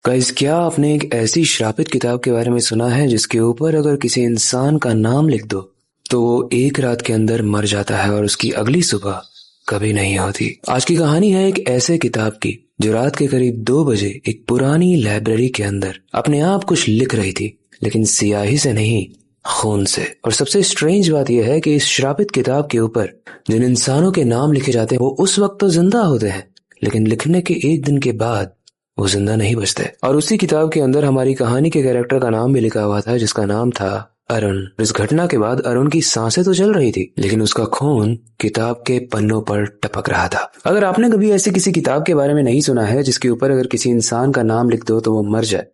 Guys, क्या आपने एक ऐसी श्रापित किताब के बारे में सुना है जिसके ऊपर अगर किसी इंसान का नाम लिख दो तो वो एक रात के अंदर मर जाता है और उसकी अगली सुबह कभी नहीं होती। आज की कहानी है एक ऐसे किताब की जो रात के करीब 2 बजे एक पुरानी लाइब्रेरी के अंदर अपने आप कुछ लिख रही थी, लेकिन सियाही से नहीं, खून से। और सबसे स्ट्रेंज बात यह है कि इस श्रापित किताब के ऊपर जिन इंसानों के नाम लिखे जाते हैं वो उस वक्त तो जिंदा होते हैं, लेकिन लिखने के एक दिन के बाद वो जिंदा नहीं बचते। और उसी किताब के अंदर हमारी कहानी के कैरेक्टर का नाम भी लिखा हुआ था, जिसका नाम था अरुण। इस घटना के बाद अरुण की सांसें तो चल रही थी, लेकिन उसका खून किताब के पन्नों पर टपक रहा था। अगर आपने कभी ऐसी किसी किताब के बारे में नहीं सुना है जिसके ऊपर अगर किसी इंसान का नाम लिख दो तो वो मर जाए,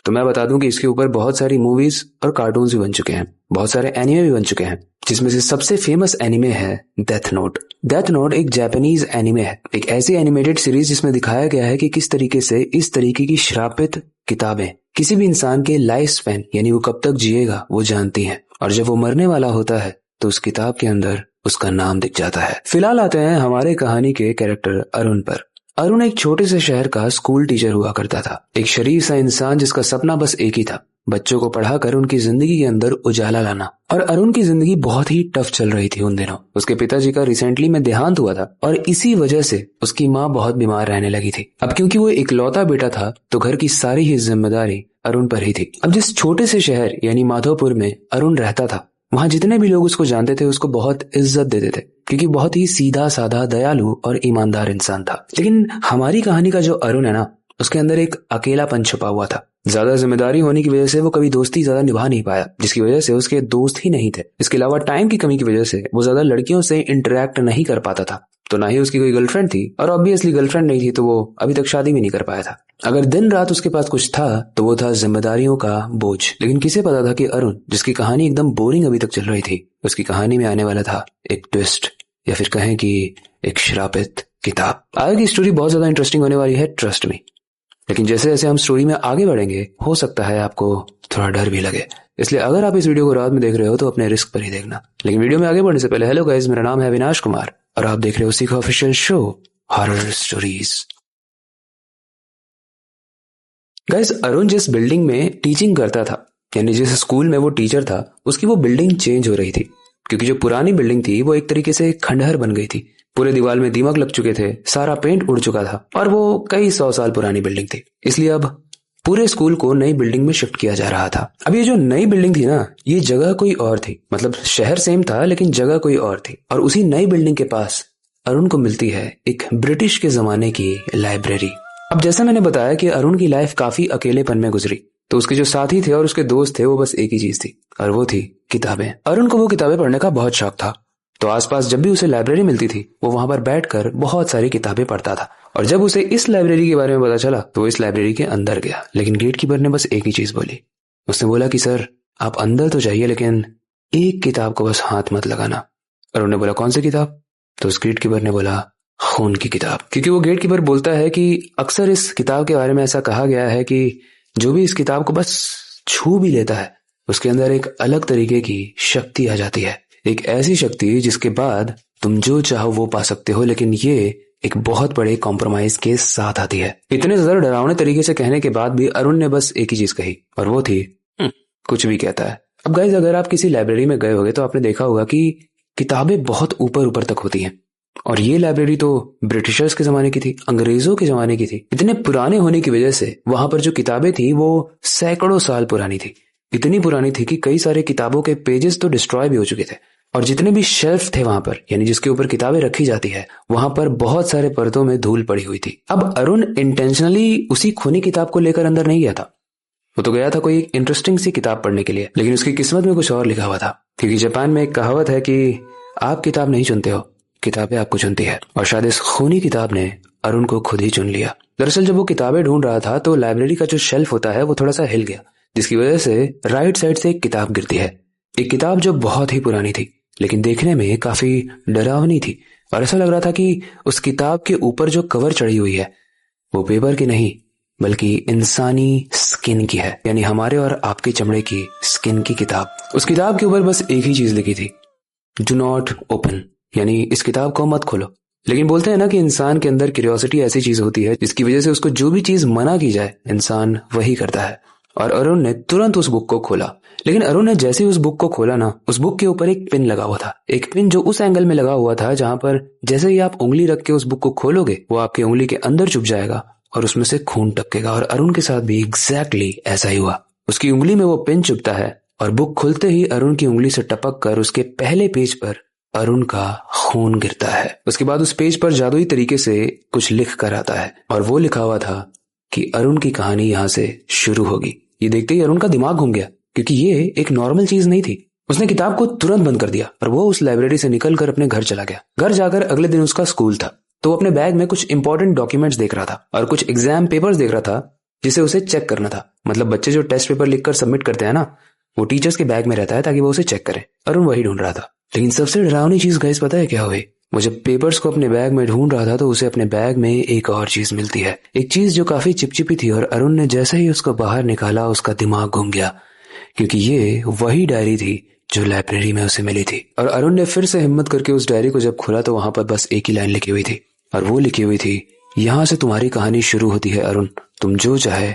तो मैं बता दूं कि इसके ऊपर बहुत सारी मूवीज और कार्टून्स भी बन चुके हैं, बहुत सारे एनिमे भी बन चुके हैं, जिसमें से सबसे फेमस एनिमे है डेथ नोट। डेथ नोट एक जापानीज एनिमे है, एक ऐसी एनिमेटेड सीरीज जिसमें दिखाया गया है कि किस तरीके से इस तरीके की श्रापित किताबें किसी भी इंसान के लाइफ स्पैन यानी वो कब तक जिएगा वो जानती हैं, और जब वो मरने वाला होता है तो उस किताब के अंदर उसका नाम दिख जाता है। फिलहाल आते हैं हमारे कहानी के कैरेक्टर अरुण पर। अरुण एक छोटे से शहर का स्कूल टीचर हुआ करता था, एक शरीफ सा इंसान जिसका सपना बस एक ही था, बच्चों को पढ़ाकर उनकी जिंदगी के अंदर उजाला लाना। और अरुण की जिंदगी बहुत ही टफ चल रही थी उन दिनों। उसके पिताजी का रिसेंटली में देहांत हुआ था और इसी वजह से उसकी माँ बहुत बीमार रहने लगी थी। अब क्योंकि वो इकलौता बेटा था तो घर की सारी ही जिम्मेदारी अरुण पर ही थी। अब जिस छोटे से शहर यानी माधोपुर में अरुण रहता था, वहां जितने भी लोग उसको जानते थे उसको बहुत इज्जत देते थे, क्योंकि बहुत ही सीधा साधा, दयालु और ईमानदार इंसान था। लेकिन हमारी कहानी का जो अरुण है ना, उसके अंदर एक अकेलापन छुपा हुआ था। ज्यादा जिम्मेदारी होने की वजह से वो कभी दोस्ती ज्यादा निभा नहीं पाया, जिसकी वजह से उसके दोस्त ही नहीं थे। इसके अलावा टाइम की कमी की वजह से वो ज्यादा लड़कियों से इंटरेक्ट नहीं कर पाता था, तो ना ही उसकी कोई गर्लफ्रेंड थी, और ऑब्वियसली गर्लफ्रेंड नहीं थी तो वो अभी तक शादी भी नहीं कर पाया था। अगर दिन रात उसके पास कुछ था तो वो था जिम्मेदारियों का बोझ। लेकिन किसे पता था कि अरुण, जिसकी कहानी एकदम बोरिंग अभी तक चल रही थी, उसकी कहानी में आने वाला था एक ट्विस्ट, या फिर कहें कि एक श्रापित किताब। आगे की स्टोरी बहुत ज्यादा इंटरेस्टिंग होने वाली है, ट्रस्ट मी। लेकिन जैसे जैसे हम स्टोरी में आगे बढ़ेंगे हो सकता है आपको थोड़ा डर भी लगे, इसलिए अगर आप इस वीडियो को रात में देख रहे हो तो अपने रिस्क पर ही देखना। लेकिन वीडियो में आगे बढ़ने से पहले, हेलो गाइस, मेरा नाम है अविनाश कुमार और आप देख रहे हो सीखो official show horror stories. Guys, Arun जिस बिल्डिंग में टीचिंग करता था, यानी जिस स्कूल में वो टीचर था, उसकी वो बिल्डिंग चेंज हो रही थी, क्योंकि जो पुरानी बिल्डिंग थी वो एक तरीके से खंडहर बन गई थी। पूरे दीवार में दीमक लग चुके थे, सारा पेंट उड़ चुका था और वो कई 100 साल पुरानी बिल्डिंग थी। इसलिए अब पूरे स्कूल को नई बिल्डिंग में शिफ्ट किया जा रहा था। अब ये जो नई बिल्डिंग थी ना, ये जगह कोई और थी, मतलब शहर सेम था लेकिन जगह कोई और थी। और उसी नई बिल्डिंग के पास अरुण को मिलती है एक ब्रिटिश के जमाने की लाइब्रेरी। अब जैसा मैंने बताया कि अरुण की लाइफ काफी अकेलेपन में गुजरी, तो उसके जो साथी थे और उसके दोस्त थे वो बस एक ही चीज थी, और वो थी किताबें। अरुण को वो किताबें पढ़ने का बहुत शौक था, तो आसपास जब भी उसे लाइब्रेरी मिलती थी वो वहां पर बैठकर बहुत सारी किताबें पढ़ता था। और जब उसे इस लाइब्रेरी के बारे में पता चला तो वो इस लाइब्रेरी के अंदर गया, लेकिन गेट कीपर ने बस एक ही चीज बोली। उसने बोला कि सर, आप अंदर तो जाइए लेकिन एक किताब को बस हाथ मत लगाना। अरुण ने बोला, कौन सी किताब? तो उस गेट कीपर ने बोला, खून की किताब। क्योंकि वो गेट कीपर बोलता है कि अक्सर इस किताब के बारे में ऐसा कहा गया है कि जो भी इस किताब को बस छू भी लेता है उसके अंदर एक अलग तरीके की शक्ति आ जाती है, एक ऐसी शक्ति जिसके बाद तुम जो चाहो वो पा सकते हो, लेकिन ये एक बहुत बड़े कॉम्प्रोमाइज के साथ आती है। इतने ज्यादा डरावने तरीके से कहने के बाद भी अरुण ने बस एक ही चीज कही, और वो थी कुछ भी कहता है। अब गाइस, अगर आप किसी लाइब्रेरी में गए होगे तो आपने देखा होगा कि किताबें बहुत ऊपर ऊपर तक होती हैं, और ये लाइब्रेरी तो ब्रिटिशर्स के जमाने की थी, अंग्रेजों के जमाने की थी। इतने पुराने होने की वजह से वहां पर जो किताबें थी वो सैकड़ों साल पुरानी थी। इतनी पुरानी थी कि कई सारे किताबों के पेजेस तो डिस्ट्रॉय भी हो चुके थे, और जितने भी शेल्फ थे वहां पर, यानी जिसके ऊपर किताबें रखी जाती है, वहां पर बहुत सारे परतों में धूल पड़ी हुई थी। अब अरुण इंटेंशनली उसी खूनी किताब को लेकर अंदर नहीं गया था, वो तो गया था कोई इंटरेस्टिंग सी किताब पढ़ने के लिए, लेकिन उसकी किस्मत में कुछ और लिखा हुआ था। क्योंकि जापान में एक कहावत है कि आप किताब नहीं चुनते हो, किताबें आपको चुनती है, और शायद इस खूनी किताब ने अरुण को खुद ही चुन लिया। दरअसल जब वो किताबें ढूंढ रहा था तो लाइब्रेरी का जो शेल्फ होता है वो थोड़ा सा हिल गया, जिसकी वजह से राइट साइड से एक किताब गिरती है। एक किताब जो बहुत ही पुरानी थी, लेकिन देखने में काफी डरावनी थी, और ऐसा लग रहा था कि उस किताब के ऊपर जो कवर चढ़ी हुई है वो पेपर की नहीं बल्कि इंसानी स्किन की है, यानी हमारे और आपके चमड़े की स्किन की किताब। उस किताब के ऊपर बस एक ही चीज लिखी थी, डू नॉट ओपन, यानी इस किताब को मत खोलो। लेकिन बोलते हैं ना कि इंसान के अंदर क्यूरियोसिटी ऐसी चीज होती है जिसकी वजह से उसको जो भी चीज मना की जाए इंसान वही करता है। और अरुण ने तुरंत उस बुक को खोला। लेकिन अरुण ने जैसे ही उस बुक को खोला ना, उस बुक के ऊपर एक पिन लगा हुआ था। एक पिन जो उस एंगल में लगा हुआ था जहां पर जैसे ही आप उंगली रख के उस बुक को खोलोगे वो आपकी उंगली के अंदर चुभ जाएगा और उसमें से खून टपकेगा। और अरुण के साथ भी एग्जैक्टली ऐसा ही हुआ। उसकी उंगली में वो पिन चुभता है और बुक खुलते ही अरुण की उंगली से टपक कर उसके पहले पेज पर अरुण का खून गिरता है। उसके बाद उस पेज पर जादुई तरीके से कुछ लिख कर आता है और वो लिखा हुआ था कि अरुण की कहानी यहाँ से शुरू होगी। ये देखते ही अरुण का दिमाग घूम गया, क्योंकि ये एक नॉर्मल चीज नहीं थी। उसने किताब को तुरंत बंद कर दिया और वो उस लाइब्रेरी से निकलकर अपने घर चला गया। घर जाकर अगले दिन उसका स्कूल था, तो वो अपने बैग में कुछ इंपॉर्टेंट डॉक्यूमेंट्स देख रहा था और कुछ एग्जाम पेपर्स देख रहा था जिसे उसे चेक करना था। मतलब बच्चे जो टेस्ट पेपर लिखकर सबमिट करते हैं ना, वो टीचर्स के बैग में रहता है ताकि वो उसे चेक करें। अरुण वही ढूंढ रहा था। लेकिन सबसे डरावनी चीज गाइस पता है क्या हुई? वो जब पेपर्स को अपने बैग में ढूंढ रहा था तो उसे अपने बैग में एक और चीज मिलती है। एक चीज जो काफी चिपचिपी थी और अरुण ने जैसे ही उसको बाहर निकाला उसका दिमाग घूम गया, क्योंकि ये वही डायरी थी जो लाइब्रेरी में उसे मिली थी। और अरुण ने फिर से हिम्मत करके उस डायरी को जब खोला तो वहां पर बस एक ही लाइन लिखी हुई थी और वो लिखी हुई थी, यहाँ से तुम्हारी कहानी शुरू होती है अरुण, तुम जो चाहे,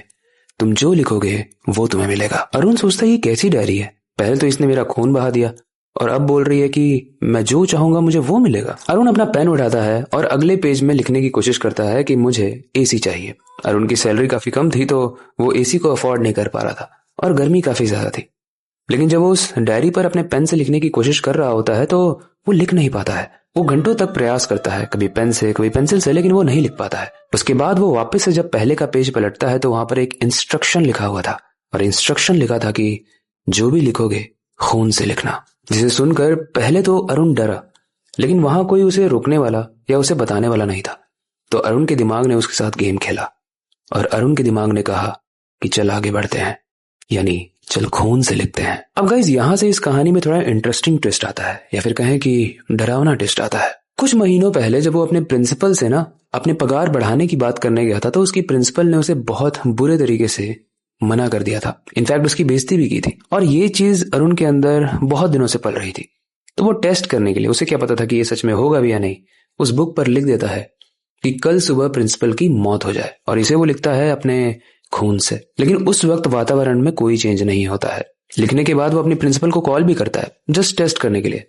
तुम जो लिखोगे वो तुम्हें मिलेगा। अरुण सोचता है ये कैसी डायरी है? पहले तो इसने मेरा खून बहा दिया और अब बोल रही है कि मैं जो चाहूंगा मुझे वो मिलेगा। अरुण अपना पेन उठाता है और अगले पेज में लिखने की कोशिश करता है कि मुझे एसी चाहिए। अरुण की सैलरी काफी कम थी तो वो एसी को अफोर्ड नहीं कर पा रहा था और गर्मी काफी ज्यादा थी। लेकिन जब वो उस डायरी पर अपने पेन से लिखने की कोशिश कर रहा होता है तो वो लिख नहीं पाता है। वो घंटों तक प्रयास करता है, कभी पेन से कभी पेंसिल से, लेकिन वो नहीं लिख पाता है। उसके बाद वो वापस से जब पहले का पेज पलटता है तो वहां पर एक इंस्ट्रक्शन लिखा हुआ था और इंस्ट्रक्शन लिखा था कि जो भी लिखोगे खून से लिखना। जिसे सुनकर पहले तो अरुण डरा, लेकिन वहां कोई उसे रोकने वाला या उसे बताने वाला नहीं था। तो अरुण के दिमाग ने उसके साथ गेम खेला और अरुण के दिमाग ने कहा कि चल आगे बढ़ते हैं, यानी चल खून से लिखते हैं। अब गाइस यहाँ से इस कहानी में थोड़ा इंटरेस्टिंग ट्विस्ट आता है, या फिर कहें कि डरावना ट्विस्ट आता है। कुछ महीनों पहले जब वो अपने प्रिंसिपल से ना अपने पगार बढ़ाने की बात करने गया था तो उसकी प्रिंसिपल ने उसे बहुत बुरे तरीके से मना कर दिया था। इनफैक्ट उसकी बेइज्जती भी की थी और ये चीज अरुण के अंदर बहुत दिनों से पल रही थी। तो वो टेस्ट करने के लिए, उसे क्या पता था कि ये सच में होगा भी या नहीं, उस बुक पर लिख देता है कि कल सुबह प्रिंसिपल की मौत हो जाए और इसे वो लिखता है अपने खून से। लेकिन उस वक्त वातावरण में कोई चेंज नहीं होता है। लिखने के बाद वो अपनी प्रिंसिपल को कॉल भी करता है जस्ट टेस्ट करने के लिए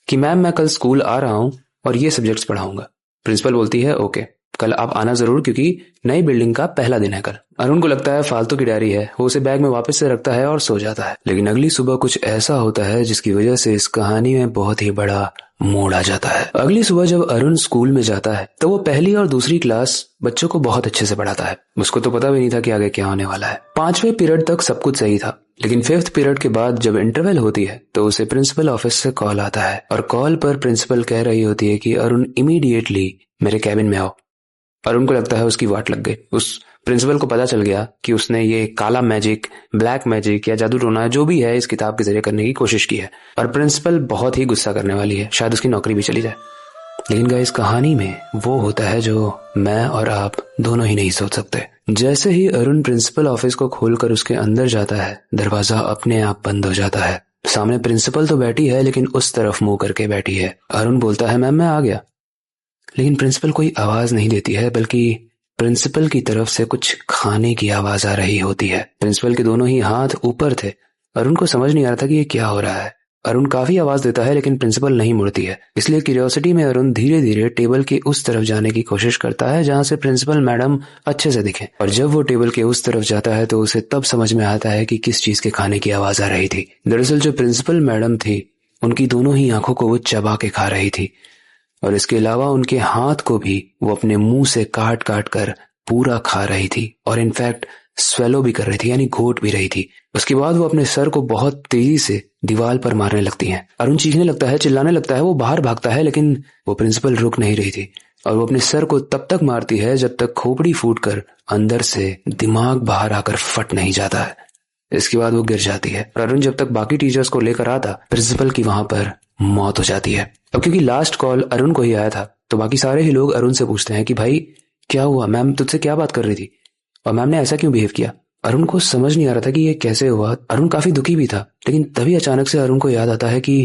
कि मैम मैं कल स्कूल आ रहा हूं और ये सब्जेक्ट्स पढ़ाऊंगा। प्रिंसिपल बोलती है ओके, कल आप आना जरूर क्योंकि नई बिल्डिंग का पहला दिन है कल। अरुण को लगता है फालतू की डायरी है, वो उसे बैग में वापस से रखता है और सो जाता है। लेकिन अगली सुबह कुछ ऐसा होता है जिसकी वजह से इस कहानी में बहुत ही बड़ा मोड़ आ जाता है। अगली सुबह जब अरुण स्कूल में जाता है तो वो पहली और दूसरी क्लास बच्चों को बहुत अच्छे से पढ़ाता है। उसको तो पता भी नहीं था कि आगे क्या होने वाला है। 5वें पीरियड तक सब कुछ सही था, लेकिन 5th पीरियड के बाद जब इंटरवल होती है तो उसे प्रिंसिपल ऑफिस से कॉल आता है और कॉल पर प्रिंसिपल कह रही होती है कि अरुण इमीडिएटली मेरे कैबिन में आओ। अरुण को लगता है उसकी वाट लग गई। उस प्रिंसिपल को पता चल गया कि उसने ये काला मैजिक, ब्लैक मैजिक या जादू टोना जो भी है इस किताब के जरिए करने की कोशिश की है और प्रिंसिपल बहुत ही गुस्सा करने वाली है, शायद उसकी नौकरी भी चली जाए। लेकिन गाइस कहानी में वो होता है जो मैं और आप दोनों ही नहीं सोच सकते। जैसे ही अरुण प्रिंसिपल ऑफिस को खोलकर उसके अंदर जाता है, दरवाजा अपने आप बंद हो जाता है। सामने प्रिंसिपल तो बैठी है लेकिन उस तरफ मुंह करके बैठी है। अरुण बोलता है मैम मैं आ गया, लेकिन प्रिंसिपल कोई आवाज नहीं देती है, बल्कि प्रिंसिपल की तरफ से कुछ खाने की आवाज आ रही होती है। प्रिंसिपल के दोनों ही हाथ ऊपर थे। अरुण को समझ नहीं आ रहा था कि ये क्या हो रहा है। अरुण काफी आवाज देता है लेकिन प्रिंसिपल नहीं मुड़ती है। इसलिए क्यूरियोसिटी में अरुण धीरे धीरे टेबल के उस तरफ जाने की कोशिश करता है जहां से प्रिंसिपल मैडम अच्छे से दिखे। और जब वो टेबल के उस तरफ जाता है तो उसे तब समझ में आता है कि किस चीज के खाने की आवाज आ रही थी। दरअसल जो प्रिंसिपल मैडम थी उनकी दोनों ही आंखों को वो चबा के खा रही थी और इसके अलावा उनके हाथ को भी वो अपने मुंह से काट काट कर पूरा खा रही थी और इनफैक्ट स्वेलो भी कर रही थी, यानी घोट भी रही थी। उसके बाद वो अपने सर को बहुत तेजी से दीवार पर मारने लगती हैं। अरुण चीखने लगता है, चिल्लाने लगता है, वो बाहर भागता है, लेकिन वो प्रिंसिपल रुक नहीं रही थी और वो अपने सर को तब तक मारती है जब तक खोपड़ी फूटकर अंदर से दिमाग बाहर आकर फट नहीं जाता है। इसके बाद वो गिर जाती है और अरुण जब तक बाकी टीचर्स को लेकर आता, प्रिंसिपल की वहां पर मौत हो जाती है। अब क्योंकि लास्ट कॉल अरुण को ही आया था तो बाकी सारे ही लोग अरुण से पूछते हैं कि भाई क्या हुआ, मैम तुझसे क्या बात कर रही थी और मैम ने ऐसा क्यों बिहेव किया। अरुण को समझ नहीं आ रहा था कि ये कैसे हुआ। अरुण काफी दुखी भी था, लेकिन तभी अचानक से अरुण को याद आता है कि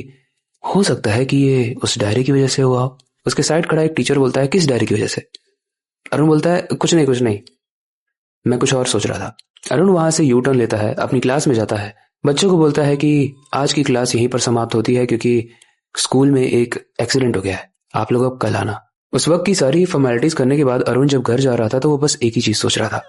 हो सकता है कि ये उस डायरी की वजह से हुआ। उसके साइड खड़ा एक टीचर बोलता है, किस डायरी की वजह से? अरुण बोलता है, कुछ नहीं, मैं कुछ और सोच रहा था। अरुण वहां से यू टर्न लेता है, अपनी क्लास में जाता है, बच्चों को बोलता है कि आज की क्लास यहीं पर समाप्त होती है क्योंकि स्कूल में एक एक्सीडेंट हो गया है, आप लोग अब कल आना। उस वक्त की सारी फॉर्मेलिटीज करने के बाद अरुण जब घर जा रहा था तो वो बस एक ही चीज सोच रहा था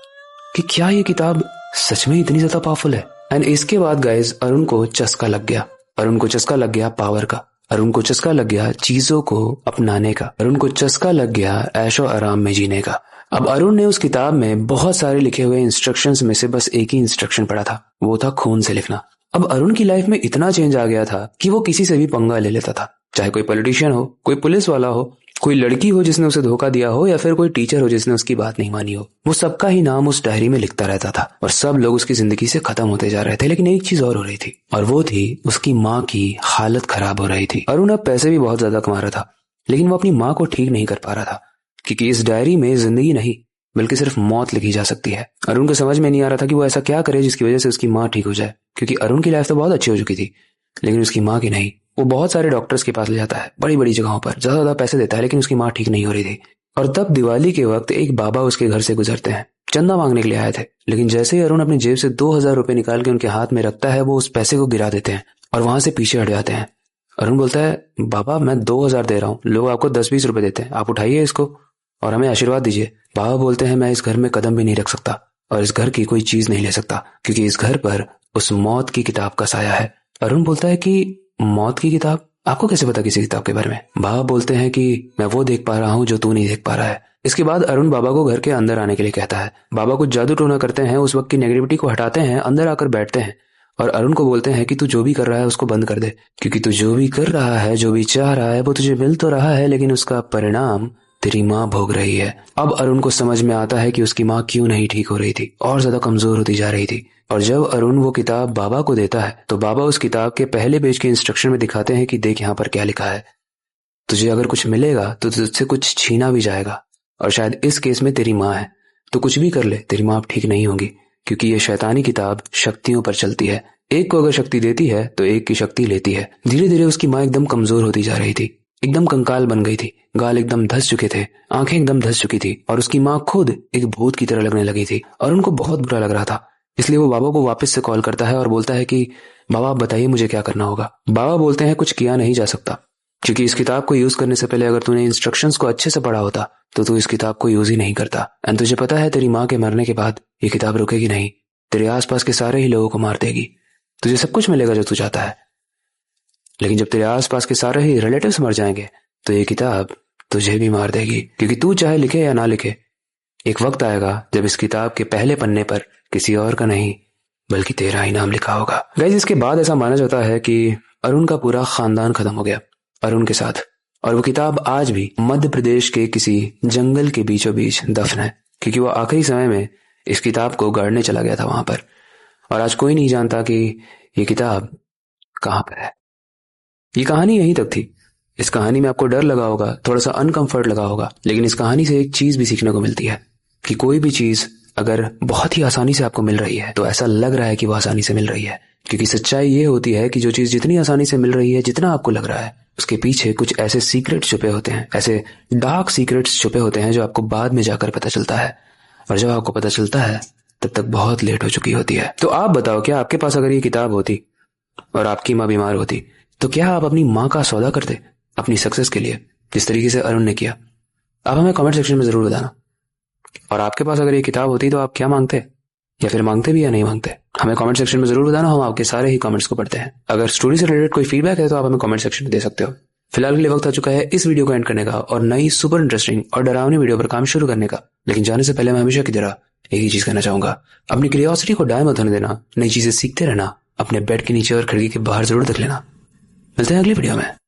कि क्या ये किताब सच में इतनी ज्यादा पावरफुल है। एंड इसके बाद गाइज अरुण को चस्का लग गया। अरुण को चस्का लग गया पावर का, अरुण को चस्का लग गया चीजों को अपनाने का, अरुण को चस्का लग गया ऐशो आराम में जीने का। अब अरुण ने उस किताब में बहुत सारे लिखे हुए इंस्ट्रक्शंस में से बस एक ही इंस्ट्रक्शन पढ़ा था, वो था खून से लिखना। अब अरुण की लाइफ में इतना चेंज आ गया था कि वो किसी से भी पंगा ले लेता था, चाहे कोई पॉलिटिशियन हो, कोई पुलिस वाला हो, कोई लड़की हो जिसने उसे धोखा दिया हो, या फिर कोई टीचर हो जिसने उसकी बात नहीं मानी हो। वो सबका ही नाम उस डायरी में लिखता रहता था और सब लोग उसकी जिंदगी से खत्म होते जा रहे थे। लेकिन एक चीज और हो रही थी, और वो थी उसकी माँ की हालत खराब हो रही थी। अरुण अब पैसे भी बहुत ज्यादा कमा रहा था, लेकिन वो अपनी माँ को ठीक नहीं कर पा रहा था, क्योंकि इस डायरी में जिंदगी नहीं बल्कि सिर्फ मौत लिखी जा सकती है। अरुण को समझ में नहीं आ रहा था कि वो ऐसा क्या करे जिसकी वजह से उसकी माँ ठीक हो जाए, क्योंकि अरुण की लाइफ तो बहुत अच्छी हो चुकी थी लेकिन उसकी माँ की नहीं। वो बहुत सारे डॉक्टर्स के पास ले जाता है, बड़ी बड़ी जगहों पर ज्यादा पैसे देता है, लेकिन उसकी माँ ठीक नहीं हो रही थी। और तब दिवाली के वक्त एक बाबा उसके घर से गुजरते हैं, चंदा मांगने के लिए आए थे। लेकिन जैसे ही अरुण अपनी जेब से 2000 रुपए निकाल के उनके हाथ में रखता है, वो उस पैसे को गिरा देते हैं और वहां से पीछे हट जाते हैं। अरुण बोलता है, बाबा मैं 2000 दे रहा हूँ, लोग आपको 10-20 रुपए देते हैं, आप उठाइए इसको और हमें आशीर्वाद दीजिए। बाबा बोलते हैं, मैं इस घर में कदम भी नहीं रख सकता और इस घर की कोई चीज नहीं ले सकता, क्योंकि इस घर पर उस मौत की किताब का साया है। अरुण बोलता है कि मौत की किताब? आपको कैसे पता किसी किताब के बारे में? बाबा बोलते हैं कि मैं वो देख पा रहा हूँ जो तू नहीं देख पा रहा है। इसके बाद अरुण बाबा को घर के अंदर आने के लिए कहता है। बाबा कुछ जादू टोना करते हैं, उस वक्त की नेगेटिविटी को हटाते हैं, अंदर आकर बैठते हैं और अरुण को बोलते हैं कि तू जो भी कर रहा है उसको बंद कर दे, क्योंकि तू जो भी कर रहा है, जो भी चाह रहा है, वो तुझे मिल तो रहा है, लेकिन उसका परिणाम तेरी माँ भोग रही है। अब अरुण को समझ में आता है कि उसकी माँ क्यों नहीं ठीक हो रही थी, और ज्यादा कमजोर होती जा रही थी। और जब अरुण वो किताब बाबा को देता है तो बाबा उस किताब के पहले पेज के इंस्ट्रक्शन में दिखाते हैं कि देख यहाँ पर क्या लिखा है, तुझे अगर कुछ मिलेगा तो तुझसे कुछ छीना भी जाएगा, और शायद इस केस में तेरी माँ है, तो कुछ भी कर ले तेरी माँ अब ठीक नहीं होगी, क्योंकि ये शैतानी किताब शक्तियों पर चलती है। एक को अगर शक्ति देती है तो एक की शक्ति लेती है। धीरे धीरे उसकी माँ एकदम कमजोर होती जा रही थी, एकदम कंकाल बन गई थी, गाल एकदम धस चुके थे, आंखें एकदम धस चुकी थी, और उसकी माँ खुद एक भूत की तरह लगने लगी थी। और उनको बहुत बुरा लग रहा था, इसलिए वो बाबा को वापस से कॉल करता है और बोलता है कि बाबा आप बताइए मुझे क्या करना होगा। बाबा बोलते हैं कुछ किया नहीं जा सकता, क्योंकि इस किताब को यूज करने से पहले अगर तूने इंस्ट्रक्शंस को अच्छे से पढ़ा होता तो तू इस किताब को यूज ही नहीं करता। एंड तुझे पता है तेरी माँ के मरने के बाद ये किताब रुकेगी नहीं, तेरे आसपास के सारे ही लोगों को मार देगी। तुझे सब कुछ मिलेगा जो तू चाहता है, लेकिन जब तेरे आसपास के सारे ही रिलेटिव्स मर जाएंगे तो ये किताब तुझे भी मार देगी, क्योंकि तू चाहे लिखे या ना लिखे, एक वक्त आएगा जब इस किताब के पहले पन्ने पर किसी और का नहीं बल्कि तेरा ही नाम लिखा होगा। गाइस इसके बाद ऐसा माना जाता है कि अरुण का पूरा खानदान खत्म हो गया अरुण के साथ, और वो किताब आज भी मध्य प्रदेश के किसी जंगल के बीचों बीच दफन है, क्योंकि वो आखिरी समय में इस किताब को गाड़ने चला गया था वहां पर, और आज कोई नहीं जानता कि ये किताब कहाँ पर है। ये कहानी यहीं तक थी। इस कहानी में आपको डर लगा होगा, थोड़ा सा अनकंफर्ट लगा होगा, लेकिन इस कहानी से एक चीज भी सीखने को मिलती है कि कोई भी चीज अगर बहुत ही आसानी से आपको मिल रही है तो ऐसा लग रहा है कि वो आसानी से मिल रही है, क्योंकि सच्चाई ये होती है कि जो चीज जितनी आसानी से मिल रही है, जितना आपको लग रहा है, उसके पीछे कुछ ऐसे सीक्रेट छुपे होते हैं, ऐसे डार्क सीक्रेट्स छुपे होते हैं जो आपको बाद में जाकर पता चलता है, और जब आपको पता चलता है तब तक बहुत लेट हो चुकी होती है। तो आप बताओ, क्या आपके पास अगर ये किताब होती और आपकी माँ बीमार होती तो क्या आप अपनी माँ का सौदा करते अपनी सक्सेस के लिए, जिस तरीके से अरुण ने किया? आप हमें कमेंट सेक्शन में जरूर बताना। और आपके पास अगर ये किताब होती तो आप क्या मांगते, या फिर मांगते भी या नहीं मांगते? हमें कमेंट सेक्शन में जरूर बताना, हम आपके सारे ही कमेंट्स को पढ़ते हैं। अगर स्टोरी से रिलेटेड कोई फीडबैक है तो आप हमें कमेंट सेक्शन में दे सकते हो। फिलहाल के लिए वक्त आ चुका है इस वीडियो को एंड करने का और नई सुपर इंटरेस्टिंग और डरावनी वीडियो पर काम शुरू करने का। लेकिन जाने से पहले मैं हमेशा की तरह एक ही चीज कहना चाहूंगा, अपनी क्यूरियोसिटी को डाय मत होने देना, नई चीजें सीखते रहना, अपने बेड के नीचे और खिड़की के बाहर जरूर देख लेना। मिलते हैं अगली वीडियो में।